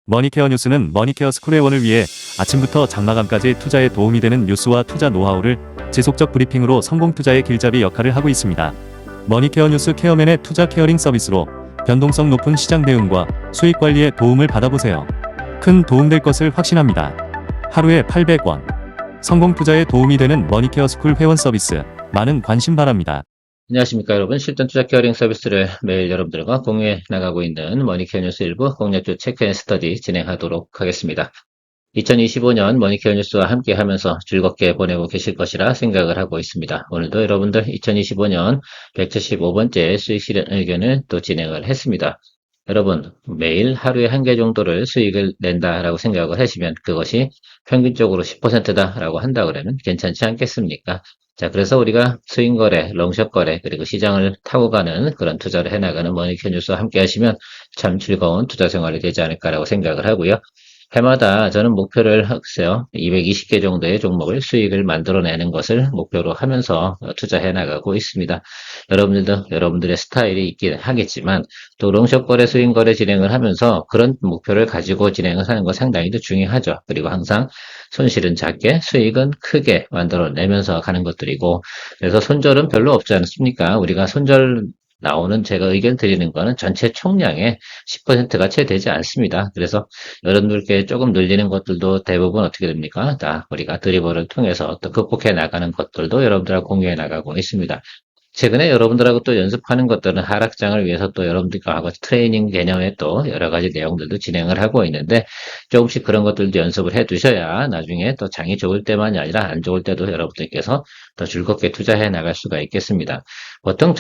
머니케어 뉴스는 머니케어 스쿨회원을 위해 아침부터 장마감까지 투자에 도움이 되는 뉴스와 투자 노하우를 지속적 브리핑으로 성공 투자의 길잡이 역할을 하고 있습니다. 머니케어 뉴스 케어맨의 투자 케어링 서비스로 변동성 높은 시장 대응과 수익 관리에 도움을 받아보세요. 큰 도움될 것을 확신합니다. 하루에 800원. 성공 투자에 도움이 되는 머니케어 스쿨 회원 서비스. 많은 관심 바랍니다. 안녕하십니까 여러분. 실전 투자 케어링 서비스를 매일 여러분들과 공유해 나가고 있는 머니케어 뉴스 일부 공략주 체크 앤 스터디 진행하도록 하겠습니다. 2025년 머니케어 뉴스와 함께 하면서 즐겁게 보내고 계실 것이라 생각을 하고 있습니다. 오늘도 여러분들 2025년 175번째 수익 실현 의견을 또 진행을 했습니다. 여러분, 매일 하루에 한 개 정도를 수익을 낸다라고 생각을 하시면 그것이 평균적으로 10%다라고 한다 그러면 괜찮지 않겠습니까? 자, 그래서 우리가 스윙 거래, 롱숏 거래, 그리고 시장을 타고 가는 그런 투자를 해나가는 머니케어 뉴스와 함께 하시면 참 즐거운 투자 생활이 되지 않을까라고 생각을 하고요. 해마다 저는 목표를 하세요. 220개 정도의 종목을 수익을 만들어내는 것을 목표로 하면서 투자해 나가고 있습니다. 여러분들도 여러분들의 스타일이 있긴 하겠지만 또 롱숏 거래, 스윙 거래 진행을 하면서 그런 목표를 가지고 진행을 하는 건 상당히 더 중요하죠. 그리고 항상 손실은 작게, 수익은 크게 만들어내면서 가는 것들이고 그래서 손절은 별로 없지 않습니까? 우리가 손절 나오는 제가 의견 드리는 거는 전체 총량의 10%가 채 되지 않습니다. 그래서 여러분들께 조금 늘리는 것들도 대부분 어떻게 됩니까? 다 우리가 드리블을 통해서 또 극복해 나가는 것들도 여러분들하고 공유해 나가고 있습니다. 최근에 여러분들하고 또 연습하는 것들은 하락장을 위해서 또 여러분들과 하고 트레이닝 개념의 또 여러 가지 내용들도 진행을 하고 있는데 조금씩 그런 것들도 연습을 해 두셔야 나중에 또 장이 좋을 때만이 아니라 안 좋을 때도 여러분들께서 더 즐겁게 투자해 나갈 수가 있겠습니다. 보통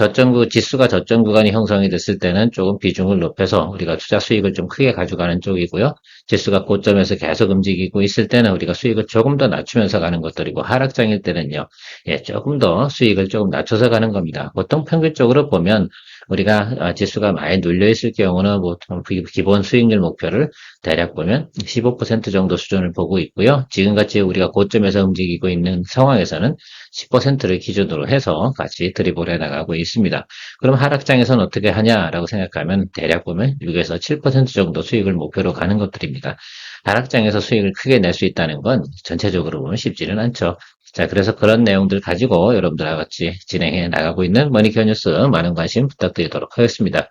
지수가 저점 구간이 형성이 됐을 때는 조금 비중을 높여서 우리가 투자 수익을 좀 크게 가져가는 쪽이고요. 지수가 고점에서 계속 움직이고 있을 때는 우리가 수익을 조금 더 낮추면서 가는 것들이고 하락장일 때는요. 조금 더 수익을 조금 낮춰서 가는 겁니다. 보통 평균적으로 보면 우리가 지수가 많이 눌려 있을 경우는 보통 기본 수익률 목표를 대략 보면 15% 정도 수준을 보고 있고요. 지금같이 우리가 고점에서 움직이고 있는 상황에서는 10%를 기준으로 해서 같이 드리블해 나가고 있습니다. 그럼 하락장에서는 어떻게 하냐라고 생각하면 대략 보면 6에서 7% 정도 수익을 목표로 가는 것들입니다. 하락장에서 수익을 크게 낼 수 있다는 건 전체적으로 보면 쉽지는 않죠. 자, 그래서 그런 내용들 가지고 여러분들과 같이 진행해 나가고 있는 머니케어 뉴스 많은 관심 부탁드리도록 하겠습니다.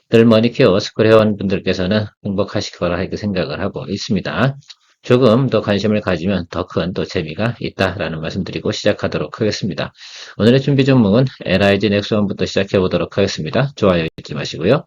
늘 머니케어 스쿨 회원분들께서는 행복하실 거라 이렇게 생각을 하고 있습니다. 조금 더 관심을 가지면 더 큰 또 재미가 있다라는 말씀드리고 시작하도록 하겠습니다. 오늘의 준비 종목은 LIG 넥스원부터 시작해 보도록 하겠습니다. 좋아요 잊지 마시고요.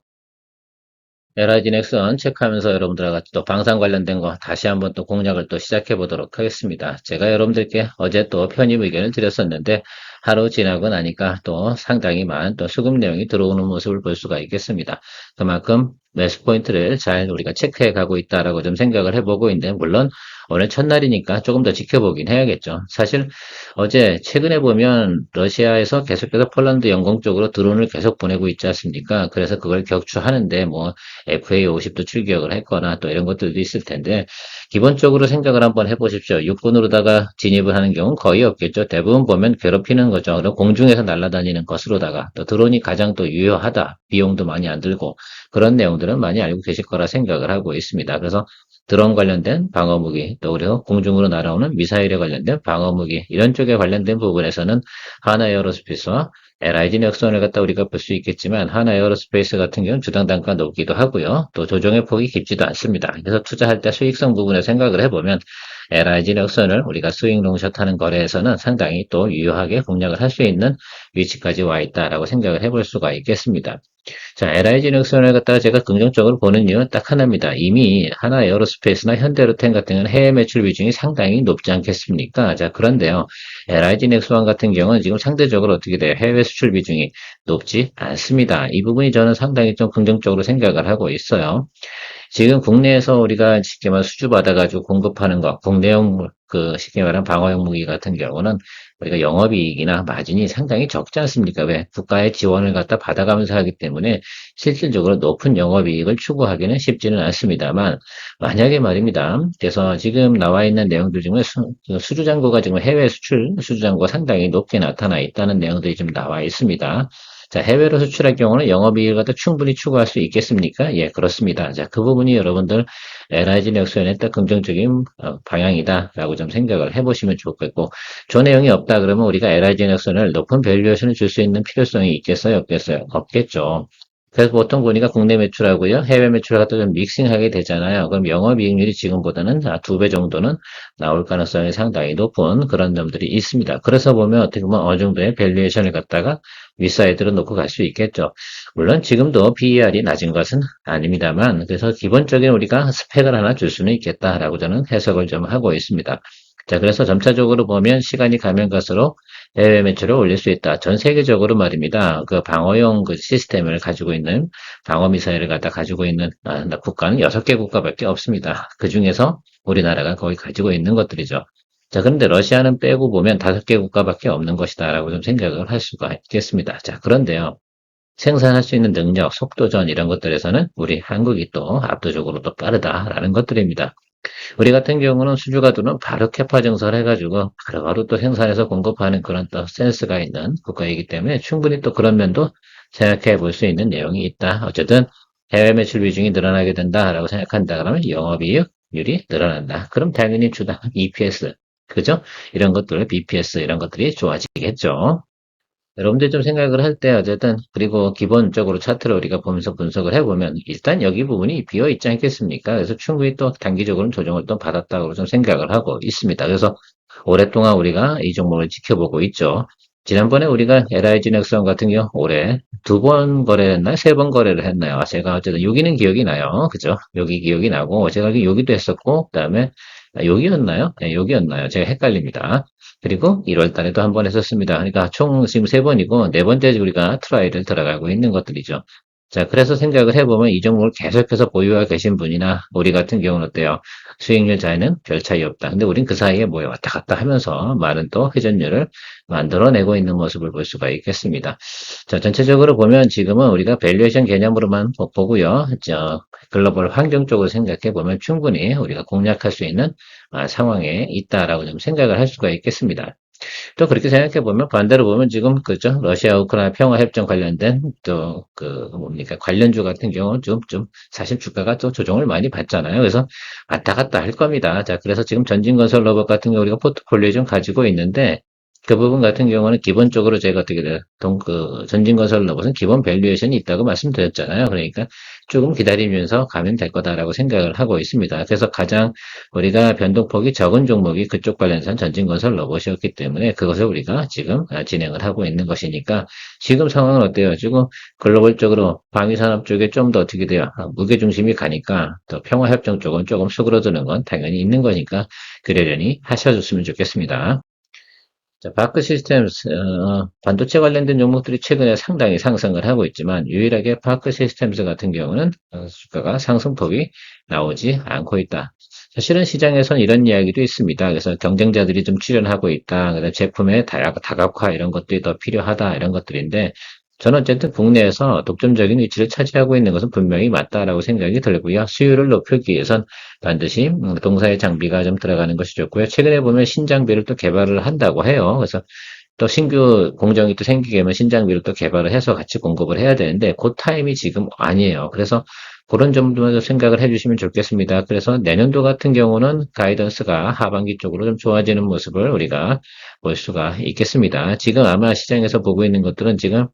LIG 넥슨 체크하면서 여러분들과 같이 또 방산 관련된 거 다시 한번 또 공략을 또 시작해 보도록 하겠습니다. 제가 여러분들께 어제 또 편입 의견을 드렸었는데 하루 지나고 나니까 또 상당히 많은 또 수급 내용이 들어오는 모습을 볼 수가 있겠습니다. 그만큼 매수 포인트를 잘 우리가 체크해 가고 있다라고 좀 생각을 해보고 있는데 물론 오늘 첫날이니까 조금 더 지켜보긴 해야겠죠. 사실 어제 최근에 보면 러시아에서 계속해서 폴란드 영공 쪽으로 드론을 계속 보내고 있지 않습니까? 그래서 그걸 격추하는데 뭐 FA-50도 출격을 했거나 또 이런 것들도 있을 텐데 기본적으로 생각을 한번 해보십시오. 육군으로다가 진입을 하는 경우는 거의 없겠죠. 대부분 보면 괴롭히는 거죠. 그리고 공중에서 날아다니는 것으로다가 또 드론이 가장 또 유효하다. 비용도 많이 안 들고 그런 내용들은 많이 알고 계실 거라 생각을 하고 있습니다. 그래서 드론 관련된 방어무기, 또 그리고 공중으로 날아오는 미사일에 관련된 방어무기, 이런 쪽에 관련된 부분에서는 하나에어로스페이스와 LIG 넥슨을 갖다 우리가 볼 수 있겠지만 하나에어로스페이스 같은 경우는 주당 단가 높기도 하고요. 또 조정의 폭이 깊지도 않습니다. 그래서 투자할 때 수익성 부분을 생각을 해보면 LIG 넥슨을 우리가 스윙 롱숏 하는 거래에서는 상당히 또 유효하게 공략을 할 수 있는 위치까지 와 있다라고 생각을 해볼 수가 있겠습니다. 자, LIG 넥슨을 갖다가 제가 긍정적으로 보는 이유는 딱 하나입니다. 이미 하나 에어로스페이스나 현대로템 같은 경우는 해외 매출 비중이 상당히 높지 않겠습니까? 자, 그런데요. LIG 넥스원 같은 경우는 지금 상대적으로 어떻게 돼요? 해외 수출 비중이 높지 않습니다. 이 부분이 저는 상당히 좀 긍정적으로 생각을 하고 있어요. 지금 국내에서 우리가 쉽게 말해 수주 받아가지고 공급하는 것, 국내용 쉽게 말하면 방어용 무기 같은 경우는 우리가 영업이익이나 마진이 상당히 적지 않습니까? 왜? 국가의 지원을 갖다 받아가면서 하기 때문에 실질적으로 높은 영업이익을 추구하기는 쉽지는 않습니다만 만약에 말입니다. 그래서 지금 나와 있는 내용들 중에 수주잔고가 지금 해외 수출 수주잔고가 상당히 높게 나타나 있다는 내용들이 좀 나와 있습니다. 자, 해외로 수출할 경우는 영업이익을 갖다 충분히 추구할 수 있겠습니까? 예, 그렇습니다. 자, 그 부분이 여러분들 LIG 넥슨의 딱 긍정적인 방향이다라고 좀 생각을 해보시면 좋겠고, 조 내용이 없다 그러면 우리가 LIG 넥슨을 높은 밸류에이션을 줄 수 있는 필요성이 있겠어요? 없겠어요? 없겠죠. 그래서 보통 보니까 국내 매출하고요, 해외 매출을 갖다 좀 믹싱하게 되잖아요. 그럼 영업이익률이 지금보다는 2배 정도는 나올 가능성이 상당히 높은 그런 점들이 있습니다. 그래서 보면 어떻게 보면 어느 정도의 밸류에이션을 갖다가 윗사이드로 놓고 갈 수 있겠죠. 물론 지금도 PER이 낮은 것은 아닙니다만, 그래서 기본적인 우리가 스펙을 하나 줄 수는 있겠다라고 저는 해석을 좀 하고 있습니다. 자, 그래서 점차적으로 보면 시간이 가면 갈수록 해외 매출을 올릴 수 있다. 전 세계적으로 말입니다. 그 방어용 그 시스템을 가지고 있는 방어 미사일을 갖다 가지고 있는 국가는 6개 국가밖에 없습니다. 그 중에서 우리나라가 거의 가지고 있는 것들이죠. 자, 그런데 러시아는 빼고 보면 5개 국가밖에 없는 것이다라고 좀 생각을 할 수가 있겠습니다. 자, 그런데요. 생산할 수 있는 능력, 속도전 이런 것들에서는 우리 한국이 또 압도적으로 또 빠르다라는 것들입니다. 우리 같은 경우는 수주가 들어오면 바로 캐파 증설을 해가지고 바로바로 또 생산해서 공급하는 그런 또 센스가 있는 국가이기 때문에 충분히 또 그런 면도 생각해 볼 수 있는 내용이 있다. 어쨌든 해외 매출 비중이 늘어나게 된다라고 생각한다 그러면 영업이익률이 늘어난다. 그럼 당연히 주당 EPS, 그죠? 이런 것들, BPS 이런 것들이 좋아지겠죠. 여러분들 좀 생각을 할 때 어쨌든 그리고 기본적으로 차트를 우리가 보면서 분석을 해보면 일단 여기 부분이 비어 있지 않겠습니까? 그래서 충분히 또 단기적으로는 조정을 또 받았다고 좀 생각을 하고 있습니다. 그래서 오랫동안 우리가 이 종목을 지켜보고 있죠. 지난번에 우리가 LIG 넥슨 같은 경우 올해 2번 거래했나요? 3번 거래를 했나요? 제가 어쨌든 여기는 기억이 나요. 그죠? 여기 기억이 나고 제가 여기도 했었고 그다음에 여기였나요? 네, 여기였나요? 제가 헷갈립니다. 그리고 1월 달에도 한 번 했었습니다. 그러니까 총 지금 3번이고, 4번째 우리가 트라이를 들어가고 있는 것들이죠. 자, 그래서 생각을 해보면 이 종목을 계속해서 보유하고 계신 분이나 우리 같은 경우는 어때요? 수익률 차이는 별 차이 없다. 근데 우린 그 사이에 뭐에 왔다 갔다 하면서 많은 또 회전율을 만들어내고 있는 모습을 볼 수가 있겠습니다. 자, 전체적으로 보면 지금은 우리가 밸류에이션 개념으로만 보고요. 글로벌 환경 쪽으로 생각해 보면 충분히 우리가 공략할 수 있는 상황에 있다라고 좀 생각을 할 수가 있겠습니다. 또 그렇게 생각해 보면 반대로 보면 지금 그죠 러시아 우크라이나 평화 협정 관련된 또 그 뭡니까 관련주 같은 경우는 좀 사실 주가가 또 조정을 많이 받잖아요. 그래서 왔다 갔다 할 겁니다. 자, 그래서 지금 전진건설 로봇 같은 경우 우리가 포트폴리오 좀 가지고 있는데 그 부분 같은 경우는 기본적으로 제가 어떻게 돼요? 전진건설 로봇은 기본 밸류에이션이 있다고 말씀드렸잖아요. 그러니까 조금 기다리면서 가면 될 거다라고 생각을 하고 있습니다. 그래서 가장 우리가 변동폭이 적은 종목이 그쪽 관련해서는 전진건설 로봇이었기 때문에 그것을 우리가 지금 진행을 하고 있는 것이니까 지금 상황은 어때요? 지금 글로벌적으로 방위산업 쪽에 좀 더 어떻게 돼요? 무게중심이 가니까 또 평화협정 쪽은 조금 수그러드는 건 당연히 있는 거니까 그러려니 하셔줬으면 좋겠습니다. 자, 바크 시스템스, 반도체 관련된 종목들이 최근에 상당히 상승을 하고 있지만, 유일하게 바크 시스템스 같은 경우는 주가가 상승폭이 나오지 않고 있다. 사실은 시장에서는 이런 이야기도 있습니다. 그래서 경쟁자들이 좀 출연하고 있다. 그다음에 제품의 다각화 이런 것들이 더 필요하다. 이런 것들인데, 저는 어쨌든 국내에서 독점적인 위치를 차지하고 있는 것은 분명히 맞다라고 생각이 들고요. 수요를 높이기 위해선 반드시 동사의 장비가 좀 들어가는 것이 좋고요. 최근에 보면 신장비를 또 개발을 한다고 해요. 그래서 또 신규 공정이 또 생기게 되면 신장비를 또 개발을 해서 같이 공급을 해야 되는데 그 타임이 지금 아니에요. 그래서 그런 점도 생각을 해주시면 좋겠습니다. 그래서 내년도 같은 경우는 가이던스가 하반기 쪽으로 좀 좋아지는 모습을 우리가 볼 수가 있겠습니다. 지금 아마 시장에서 보고 있는 것들은 지금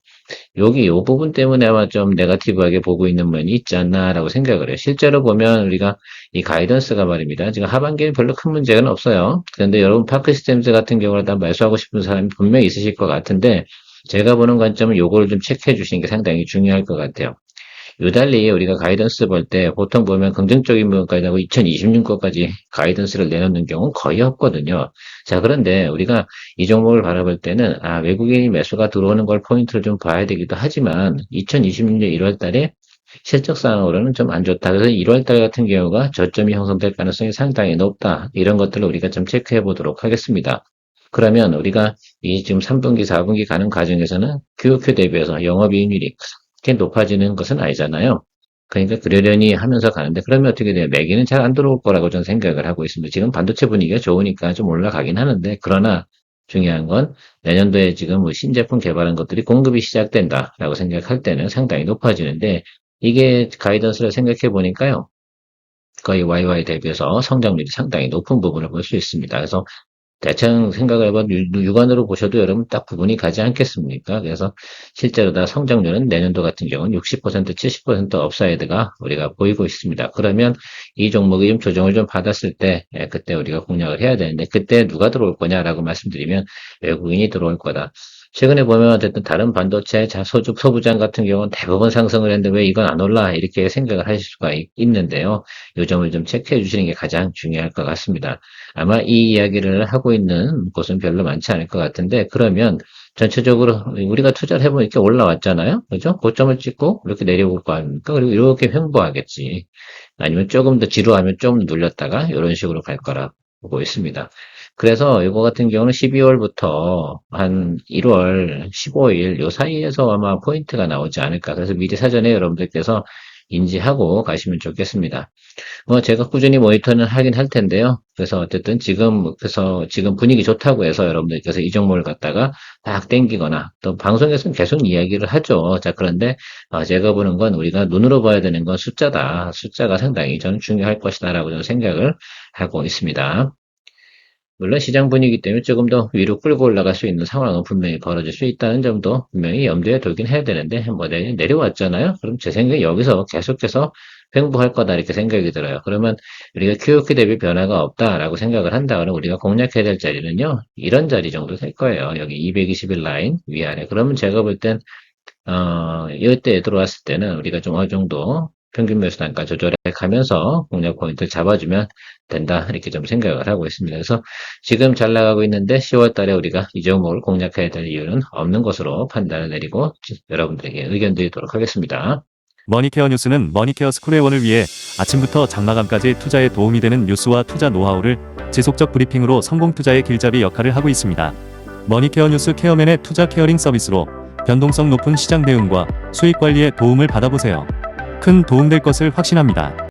여기 이 부분 때문에 아마 좀 네거티브하게 보고 있는 면이 있지 않나라고 생각을 해요. 실제로 보면 우리가 이 가이던스가 말입니다. 지금 하반기에는 별로 큰 문제는 없어요. 그런데 여러분 파크 시스템즈 같은 경우는 다 매수하고 싶은 사람이 분명히 있으실 것 같은데 제가 보는 관점은 요거를 좀 체크해 주시는 게 상당히 중요할 것 같아요. 유달리 우리가 가이던스 볼 때 보통 보면 긍정적인 부분까지 하고 2026년까지 가이던스를 내놓는 경우는 거의 없거든요. 자, 그런데 우리가 이 종목을 바라볼 때는 외국인이 매수가 들어오는 걸 포인트를 좀 봐야 되기도 하지만 2026년 1월 달에 실적상으로는 좀 안 좋다. 그래서 1월 달 같은 경우가 저점이 형성될 가능성이 상당히 높다. 이런 것들을 우리가 좀 체크해 보도록 하겠습니다. 그러면 우리가 이 지금 3분기, 4분기 가는 과정에서는 QOQ 대비해서 영업이익률이 그렇게 높아지는 것은 아니잖아요. 그러니까 그러려니 하면서 가는데 그러면 어떻게 돼요? 매기는 잘 안 들어올 거라고 저는 생각을 하고 있습니다. 지금 반도체 분위기가 좋으니까 좀 올라가긴 하는데 그러나 중요한 건 내년도에 지금 뭐 신제품 개발한 것들이 공급이 시작된다라고 생각할 때는 상당히 높아지는데 이게 가이던스를 생각해 보니까요. 거의 YY 대비해서 성장률이 상당히 높은 부분을 볼 수 있습니다. 그래서 대충 생각을 해봐 육안으로 보셔도 여러분 딱 구분이 가지 않겠습니까? 그래서 실제로 다 성장률은 내년도 같은 경우는 60%, 70% 업사이드가 우리가 보이고 있습니다. 그러면 이 종목이 좀 조정을 좀 받았을 때 그때 우리가 공략을 해야 되는데 그때 누가 들어올 거냐라고 말씀드리면 외국인이 들어올 거다. 최근에 보면 어쨌든 다른 반도체 소부장 같은 경우는 대부분 상승을 했는데 왜 이건 안 올라 이렇게 생각을 하실 수가 있는데요. 이 점을 좀 체크해 주시는 게 가장 중요할 것 같습니다. 아마 이 이야기를 하고 있는 곳은 별로 많지 않을 것 같은데 그러면 전체적으로 우리가 투자를 해보면 이렇게 올라왔잖아요. 그죠? 고점을 찍고 이렇게 내려올 거 아닙니까? 그리고 이렇게 횡보하겠지. 아니면 조금 더 지루하면 좀 눌렸다가 이런 식으로 갈 거라 보고 있습니다. 그래서 이거 같은 경우는 12월부터 한 1월 15일 요 사이에서 아마 포인트가 나오지 않을까. 그래서 미리 사전에 여러분들께서 인지하고 가시면 좋겠습니다. 제가 꾸준히 모니터는 하긴 할 텐데요. 그래서 어쨌든 그래서 지금 분위기 좋다고 해서 여러분들께서 이 종목을 갖다가 막 땡기거나 또 방송에서는 계속 이야기를 하죠. 자, 그런데 제가 보는 건 우리가 눈으로 봐야 되는 건 숫자다. 숫자가 상당히 저는 중요할 것이다라고 저는 생각을 하고 있습니다. 물론 시장 분위기 때문에 조금 더 위로 끌고 올라갈 수 있는 상황은 분명히 벌어질 수 있다는 점도 분명히 염두에 두긴 해야 되는데, 뭐 내려왔잖아요? 그럼 제 생각에 여기서 계속해서 횡보할 거다 이렇게 생각이 들어요. 그러면 우리가 QOQ 대비 변화가 없다라고 생각을 한다 그러면 우리가 공략해야 될 자리는요, 이런 자리 정도 될 거예요. 여기 221 라인 위아래. 그러면 제가 볼 땐, 이때 들어왔을 때는 우리가 좀 어느 정도 평균 매수 단가 조절해 가면서 공략 포인트를 잡아주면 된다. 이렇게 좀 생각을 하고 있습니다. 그래서 지금 잘 나가고 있는데 10월 달에 우리가 이 종목을 공략해야 될 이유는 없는 것으로 판단을 내리고 여러분들에게 의견 드리도록 하겠습니다. 머니케어 뉴스는 머니케어 스쿨의 원을 위해 아침부터 장마감까지 투자에 도움이 되는 뉴스와 투자 노하우를 지속적 브리핑으로 성공 투자의 길잡이 역할을 하고 있습니다. 머니케어 뉴스 케어맨의 투자 케어링 서비스로 변동성 높은 시장 대응과 수익 관리에 도움을 받아보세요. 큰 도움될 것을 확신합니다.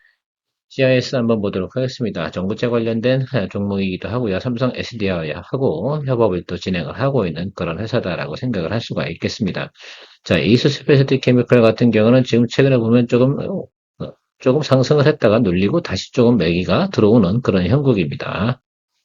CIS 한번 보도록 하겠습니다. 전구체 관련된 종목이기도 하고요. 삼성 SDI하고 협업을 또 진행을 하고 있는 그런 회사다라고 생각을 할 수가 있겠습니다. 자, 에이스 스페셜티 케미컬 같은 경우는 지금 최근에 보면 조금 상승을 했다가 눌리고 다시 조금 매기가 들어오는 그런 형국입니다.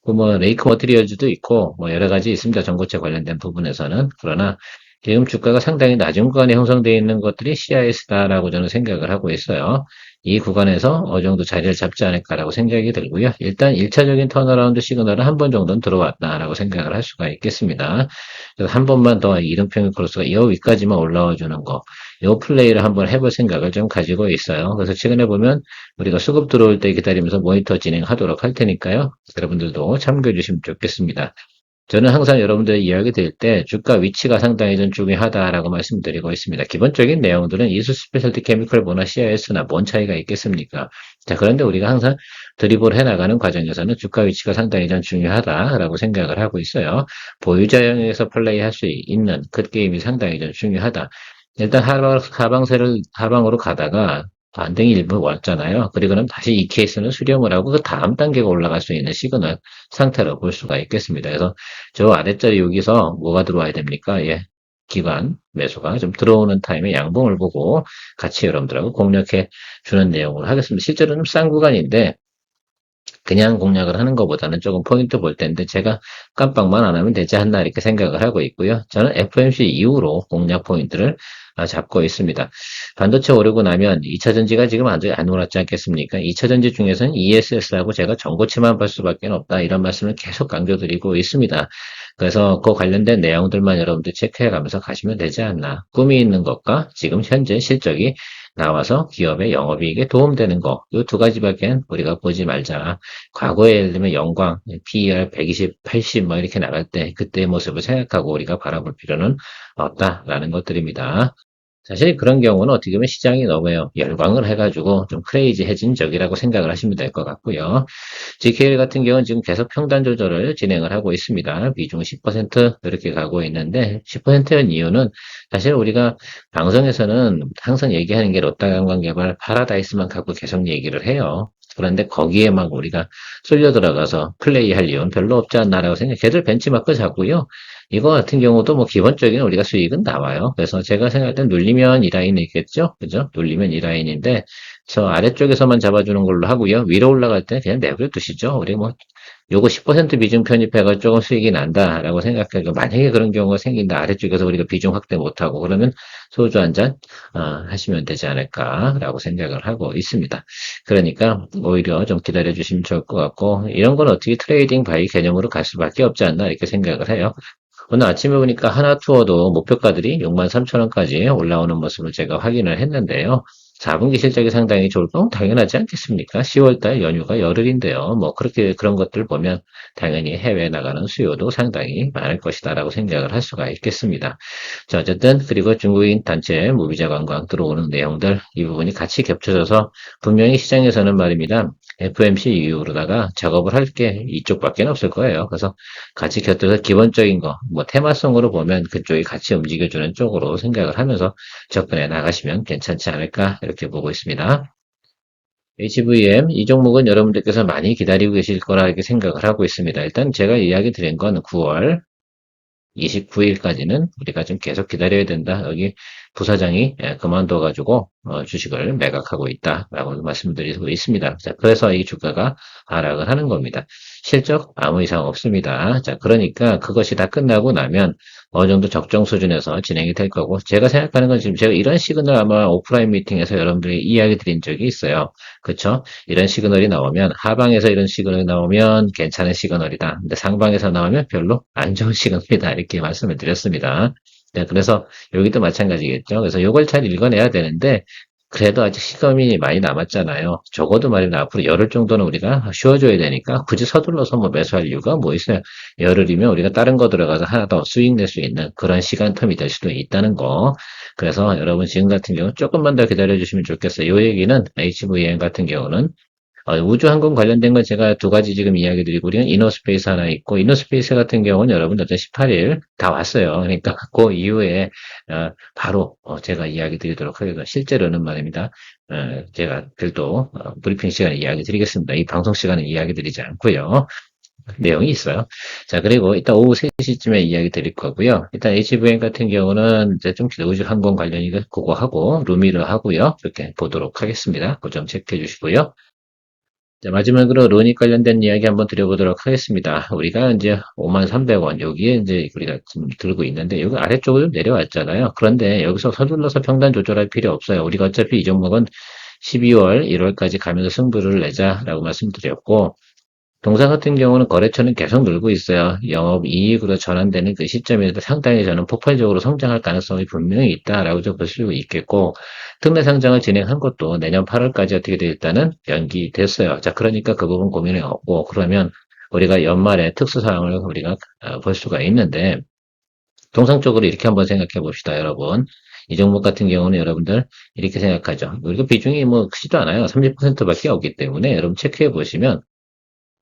뭐 레이크 머티리얼즈도 있고 뭐 여러 가지 있습니다. 전고체 관련된 부분에서는. 그러나 지금 주가가 상당히 낮은 구간에 형성되어 있는 것들이 CIS다라고 저는 생각을 하고 있어요. 이 구간에서 어느 정도 자리를 잡지 않을까라고 생각이 들고요. 일단 1차적인 턴어라운드 시그널은 한 번 정도는 들어왔다라고 생각을 할 수가 있겠습니다. 그래서 한 번만 더 이등평균 크로스가 이 위까지만 올라와 주는 거, 이 플레이를 한번 해볼 생각을 좀 가지고 있어요. 그래서 최근에 보면 우리가 수급 들어올 때 기다리면서 모니터 진행하도록 할 테니까요. 여러분들도 참고해 주시면 좋겠습니다. 저는 항상 여러분들 이야기 드릴 때 주가 위치가 상당히 좀 중요하다라고 말씀드리고 있습니다. 기본적인 내용들은 이수 스페셜티 케미컬보나 CIS나 뭔 차이가 있겠습니까? 자, 그런데 우리가 항상 드리블 해나가는 과정에서는 주가 위치가 상당히 좀 중요하다라고 생각을 하고 있어요. 보유자 영역에서 플레이할 수 있는 그 게임이 상당히 좀 중요하다. 일단 하방으로 가다가 반등이 일부 왔잖아요. 그리고는 다시 이 케이스는 수렴을 하고 그 다음 단계가 올라갈 수 있는 시그널 상태로 볼 수가 있겠습니다. 그래서 저 아랫자리 여기서 뭐가 들어와야 됩니까? 예. 기관 매수가 좀 들어오는 타임에 양봉을 보고 같이 여러분들하고 공략해 주는 내용으로 하겠습니다. 실제로는 싼 구간인데 그냥 공략을 하는 것보다는 조금 포인트 볼 텐데 제가 깜빡만 안 하면 되지 않나 이렇게 생각을 하고 있고요. 저는 FOMC 이후로 공략 포인트를 잡고 있습니다. 반도체 오르고 나면 2차 전지가 지금 안 올랐지 않겠습니까? 2차 전지 중에서는 ESS하고 제가 전고치만 볼 수밖에 없다 이런 말씀을 계속 강조드리고 있습니다. 그래서 그 관련된 내용들만 여러분들 체크해 가면서 가시면 되지 않나. 꿈이 있는 것과 지금 현재 실적이 나와서 기업의 영업이익에 도움되는 거, 이 두 가지밖에 우리가 보지 말자. 과거에 예를 들면 영광, PER 120, 80 뭐 이렇게 나갈 때 그때의 모습을 생각하고 우리가 바라볼 필요는 없다라는 것들입니다. 사실 그런 경우는 어떻게 보면 시장이 너무 열광을 해가지고 좀 크레이지해진 적이라고 생각을 하시면 될 것 같고요. GKL 같은 경우는 지금 계속 평단 조절을 진행을 하고 있습니다. 비중 10% 이렇게 가고 있는데 10%인 이유는 사실 우리가 방송에서는 항상 얘기하는 게 롯데관광개발 파라다이스만 갖고 계속 얘기를 해요. 그런데 거기에 막 우리가 쏠려 들어가서 플레이할 이유는 별로 없지 않나라고 생각해요. 걔들 벤치마크 잡고요. 이거 같은 경우도 뭐 기본적인 우리가 수익은 나와요. 그래서 제가 생각할 땐 눌리면 이 라인이겠죠? 그죠? 눌리면 이 라인인데, 저 아래쪽에서만 잡아주는 걸로 하고요. 위로 올라갈 때 그냥 내버려 두시죠. 우리 뭐 요거 10% 비중 편입해가 조금 수익이 난다라고 생각해요. 만약에 그런 경우가 생긴다. 아래쪽에서 우리가 비중 확대 못하고 그러면 소주 한 잔 하시면 되지 않을까라고 생각을 하고 있습니다. 그러니까 오히려 좀 기다려 주시면 좋을 것 같고 이런 건 어떻게 트레이딩 바이 개념으로 갈 수밖에 없지 않나 이렇게 생각을 해요. 오늘 아침에 보니까 하나투어도 목표가들이 63,000원까지 올라오는 모습을 제가 확인을 했는데요. 4분기 실적이 상당히 좋을 건 당연하지 않겠습니까? 10월달 연휴가 열흘인데요. 뭐 그렇게 그런 것들 보면 당연히 해외에 나가는 수요도 상당히 많을 것이다라고 생각을 할 수가 있겠습니다. 자, 어쨌든 그리고 중국인 단체 무비자 관광 들어오는 내용들 이 부분이 같이 겹쳐져서 분명히 시장에서는 말입니다. FMC 이후로다가 작업을 할 게 이쪽밖에 없을 거예요. 그래서 같이 곁들여서 기본적인 거, 뭐 테마성으로 보면 그쪽이 같이 움직여주는 쪽으로 생각을 하면서 접근해 나가시면 괜찮지 않을까 이렇게 보고 있습니다. HVM 이 종목은 여러분들께서 많이 기다리고 계실 거라 이렇게 생각을 하고 있습니다. 일단 제가 이야기 드린 건 9월 29일까지는 우리가 좀 계속 기다려야 된다. 여기 부사장이 그만둬가지고 주식을 매각하고 있다라고 말씀드리고 있습니다. 자, 그래서 이 주가가 하락을 하는 겁니다. 실적 아무 이상 없습니다. 자, 그러니까 그것이 다 끝나고 나면 어느 정도 적정 수준에서 진행이 될 거고 제가 생각하는 건 지금 제가 이런 시그널 아마 오프라인 미팅에서 여러분들이 이야기 드린 적이 있어요. 그렇죠? 이런 시그널이 나오면 하방에서 이런 시그널이 나오면 괜찮은 시그널이다. 근데 상방에서 나오면 별로 안 좋은 시그널이다. 이렇게 말씀을 드렸습니다. 네, 그래서 여기도 마찬가지겠죠. 그래서 이걸 잘 읽어내야 되는데 그래도 아직 시간이 많이 남았잖아요. 적어도 말이나 앞으로 열흘 정도는 우리가 쉬어줘야 되니까 굳이 서둘러서 뭐 매수할 이유가 뭐 있어요. 열흘이면 우리가 다른 거 들어가서 하나 더 수익 낼 수 있는 그런 시간 텀이 될 수도 있다는 거. 그래서 여러분 지금 같은 경우 조금만 더 기다려 주시면 좋겠어요. 이 얘기는 HVM 같은 경우는 우주항공 관련된 건 제가 두 가지 지금 이야기 드리고, 우리는 이너스페이스 하나 있고, 이너스페이스 같은 경우는 여러분 어제 18일 다 왔어요. 그러니까 그 이후에, 바로, 제가 이야기 드리도록 하겠습니다. 실제로는 말입니다. 제가 별도, 브리핑 시간에 이야기 드리겠습니다. 이 방송 시간에 이야기 드리지 않고요. 내용이 있어요. 자, 그리고 이따 오후 3시쯤에 이야기 드릴 거고요. 일단 HVM 같은 경우는 이제 좀 우주항공 관련이 그거 하고, 루미를 하고요. 이렇게 보도록 하겠습니다. 그 점 체크해 주시고요. 자, 마지막으로 로닉 관련된 이야기 한번 드려보도록 하겠습니다. 우리가 이제 53,300원, 여기에 이제 우리가 지금 들고 있는데, 여기 아래쪽으로 내려왔잖아요. 그런데 여기서 서둘러서 평단 조절할 필요 없어요. 우리가 어차피 이 종목은 12월, 1월까지 가면서 승부를 내자라고 말씀드렸고, 동사 같은 경우는 거래처는 계속 늘고 있어요. 영업이익으로 전환되는 그 시점에서 상당히 저는 폭발적으로 성장할 가능성이 분명히 있다라고 좀 볼 수 있겠고, 특례 상장을 진행한 것도 내년 8월까지 어떻게 돼 있다는 연기됐어요. 자, 그러니까 그 부분 고민이 없고, 그러면 우리가 연말에 특수 사항을 우리가 볼 수가 있는데, 통상적으로 이렇게 한번 생각해 봅시다, 여러분. 이 종목 같은 경우는 여러분들 이렇게 생각하죠. 우리가 비중이 뭐 크지도 않아요. 30%밖에 없기 때문에 여러분 체크해 보시면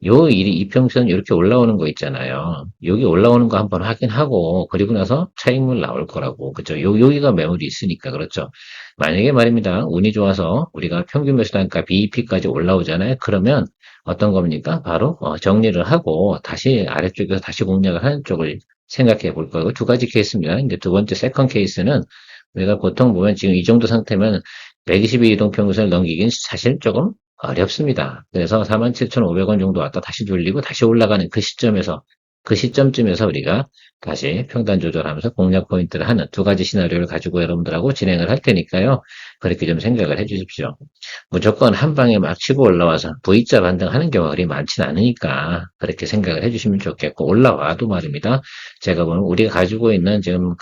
요 이평선 이렇게 올라오는 거 있잖아요. 여기 올라오는 거 한번 확인하고 그리고 나서 차익물 나올 거라고. 그죠? 여기가 매물이 있으니까 그렇죠. 만약에 말입니다. 운이 좋아서 우리가 평균 매수단가 BEP까지 올라오잖아요. 그러면 어떤 겁니까? 바로 정리를 하고 다시 아래쪽에서 다시 공략을 하는 쪽을 생각해 볼 거고 두 가지 케이스입니다. 이제 두 번째 세컨 케이스는 우리가 보통 보면 지금 이 정도 상태면 120일 이동평균선을 넘기긴 사실 조금 어렵습니다. 그래서 47,500원 정도 왔다 다시 돌리고 다시 올라가는 그 시점에서 그 시점쯤에서 우리가 다시 평단 조절하면서 공략 포인트를 하는 두 가지 시나리오를 가지고 여러분들하고 진행을 할 테니까요. 그렇게 좀 생각을 해 주십시오. 무조건 한 방에 막 치고 올라와서 V자 반등하는 경우가 그리 많지는 않으니까 그렇게 생각을 해 주시면 좋겠고 올라와도 말입니다. 제가 보면 우리가 가지고 있는 지금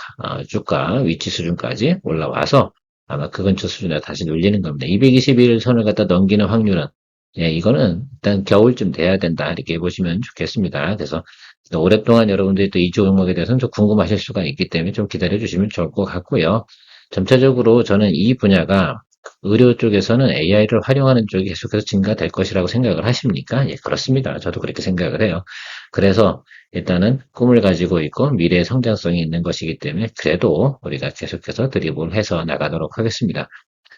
주가 위치 수준까지 올라와서 아마 그 근처 수준에 다시 눌리는 겁니다. 221 선을 갖다 넘기는 확률은 예, 이거는 일단 겨울쯤 돼야 된다 이렇게 보시면 좋겠습니다. 그래서 오랫동안 여러분들이 또 이 종목에 대해서는 좀 궁금하실 수가 있기 때문에 좀 기다려 주시면 좋을 것 같고요. 점차적으로 저는 이 분야가 의료 쪽에서는 AI를 활용하는 쪽이 계속해서 증가될 것이라고 생각을 하십니까? 예, 그렇습니다. 저도 그렇게 생각을 해요. 그래서 일단은 꿈을 가지고 있고 미래의 성장성이 있는 것이기 때문에 그래도 우리가 계속해서 드리블 해서 나가도록 하겠습니다.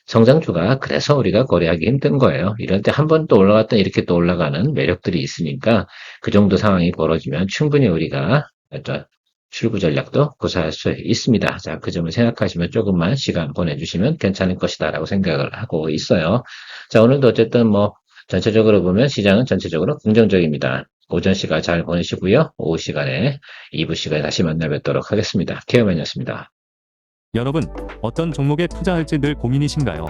성장주가 그래서 우리가 거래하기 힘든 거예요. 이럴 때 한 번 또 올라갔다 이렇게 또 올라가는 매력들이 있으니까 그 정도 상황이 벌어지면 충분히 우리가 어떤 출구 전략도 구사할 수 있습니다. 자, 그 점을 생각하시면 조금만 시간 보내주시면 괜찮을 것이다라고 생각을 하고 있어요. 자, 오늘도 어쨌든 뭐 전체적으로 보면 시장은 전체적으로 긍정적입니다. 오전 시간 잘 보내시고요. 오후 시간에 2부 시간에 다시 만나 뵙도록 하겠습니다. 케어맨이었습니다. 여러분, 어떤 종목에 투자할지 늘 고민이신가요?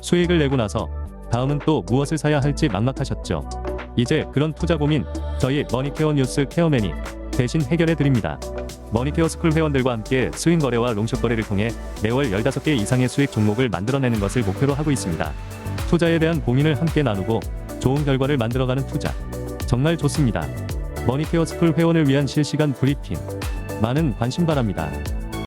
수익을 내고 나서 다음은 또 무엇을 사야 할지 막막하셨죠? 이제 그런 투자 고민 저희 머니케어 뉴스 케어맨이 대신 해결해 드립니다. 머니케어 스쿨 회원들과 함께 스윙 거래와 롱숏 거래를 통해 매월 15개 이상의 수익 종목을 만들어내는 것을 목표로 하고 있습니다. 투자에 대한 고민을 함께 나누고 좋은 결과를 만들어가는 투자 정말 좋습니다. 머니케어 스쿨 회원을 위한 실시간 브리핑 많은 관심 바랍니다.